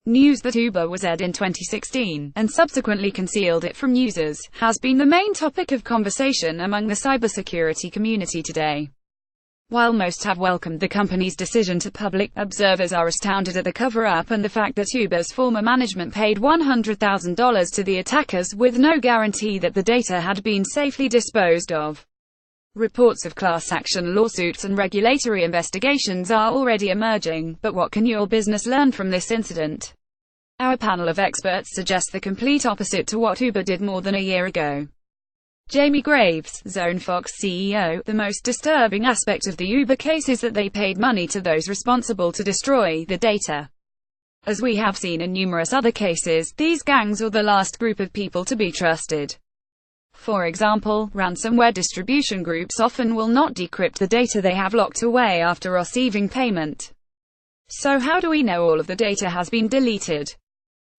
News that Uber was aired in 2016, and subsequently concealed it from users, has been the main topic of conversation among the cybersecurity community today. While most have welcomed the company's decision to public, observers are astounded at the cover-up and the fact that Uber's former management paid $100,000 to the attackers, with no guarantee that the data had been safely disposed of. Reports of class action lawsuits and regulatory investigations are already emerging, but what can your business learn from this incident? Our panel of experts suggests the complete opposite to what Uber did more than a year ago. Jamie Graves, ZoneFox CEO: the most disturbing aspect of the Uber case is that they paid money to those responsible to destroy the data. As we have seen in numerous other cases, these gangs are the last group of people to be trusted. For example, ransomware distribution groups often will not decrypt the data they have locked away after receiving payment. So how do we know all of the data has been deleted?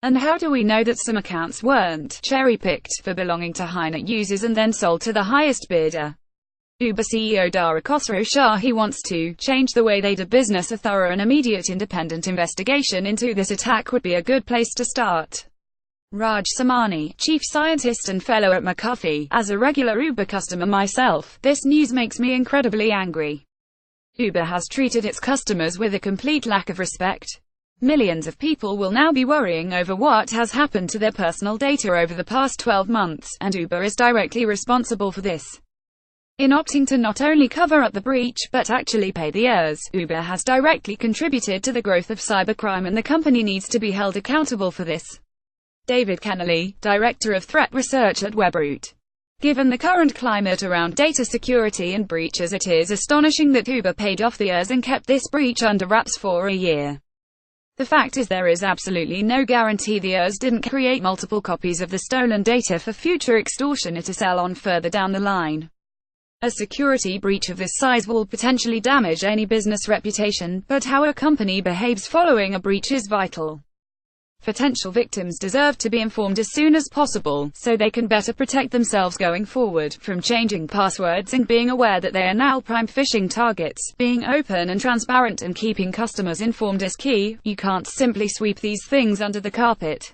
And how do we know that some accounts weren't cherry-picked for belonging to high-net users and then sold to the highest bidder? Uber CEO Dara Khosrowshahi wants to change the way they do business. A thorough and immediate independent investigation into this attack would be a good place to start. Raj Samani, chief scientist and fellow at McAfee: as a regular Uber customer myself, this news makes me incredibly angry. Uber has treated its customers with a complete lack of respect. Millions of people will now be worrying over what has happened to their personal data over the past 12 months, and Uber is directly responsible for this. In opting to not only cover up the breach, but actually pay the heirs, Uber has directly contributed to the growth of cybercrime, and the company needs to be held accountable for this. David Kennelly, director of threat research at Webroot: given the current climate around data security and breaches, it is astonishing that Uber paid off the heirs and kept this breach under wraps for a year. The fact is, there is absolutely no guarantee the heirs didn't create multiple copies of the stolen data for future extortion to sell on further down the line. A security breach of this size will potentially damage any business reputation, but how a company behaves following a breach is vital. Potential victims deserve to be informed as soon as possible, so they can better protect themselves going forward, from changing passwords and being aware that they are now prime phishing targets. Being open and transparent and keeping customers informed is key. You can't simply sweep these things under the carpet.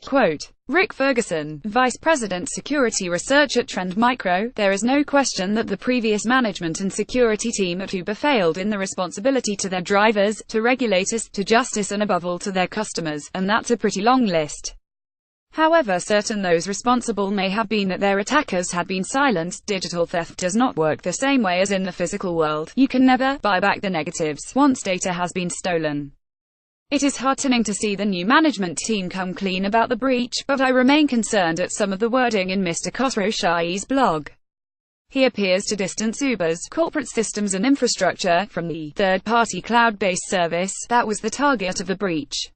Quote, Rick Ferguson, Vice President Security Research at Trend Micro: there is no question that the previous management and security team at Uber failed in the responsibility to their drivers, to regulators, to justice, and above all to their customers, and that's a pretty long list. However certain those responsible may have been that their attackers had been silenced. Digital theft does not work the same way as in the physical world. You can never buy back the negatives once data has been stolen. It is heartening to see the new management team come clean about the breach, but I remain concerned at some of the wording in Mr. Khosrowshahi's blog. He appears to distance Uber's corporate systems and infrastructure from the third-party cloud-based service that was the target of the breach.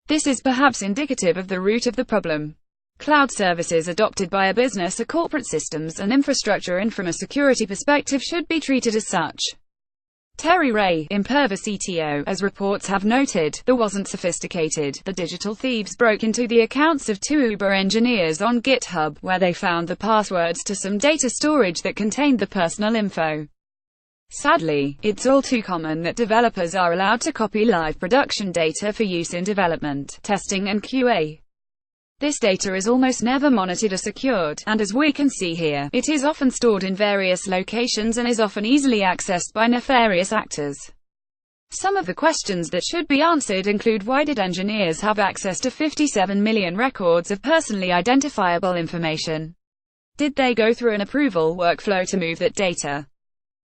This is perhaps indicative of the root of the problem. Cloud services adopted by a business are corporate systems and infrastructure, and from a security perspective should be treated as such. Terry Ray, Imperva CTO: as reports have noted, there wasn't sophisticated. The digital thieves broke into the accounts of 2 Uber engineers on GitHub, where they found the passwords to some data storage that contained the personal info. Sadly, it's all too common that developers are allowed to copy live production data for use in development, testing, and QA. This data is almost never monitored or secured, and as we can see here, it is often stored in various locations and is often easily accessed by nefarious actors. Some of the questions that should be answered include: why did engineers have access to 57 million records of personally identifiable information? Did they go through an approval workflow to move that data?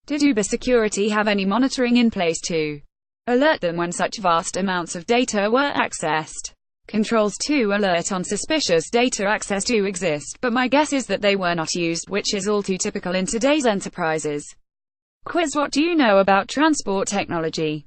Did Uber security have any monitoring in place to alert them when such vast amounts of data were accessed? Controls to alert on suspicious data access do exist, but my guess is that they were not used, which is all too typical in today's enterprises. Quiz: what do you know about transport technology?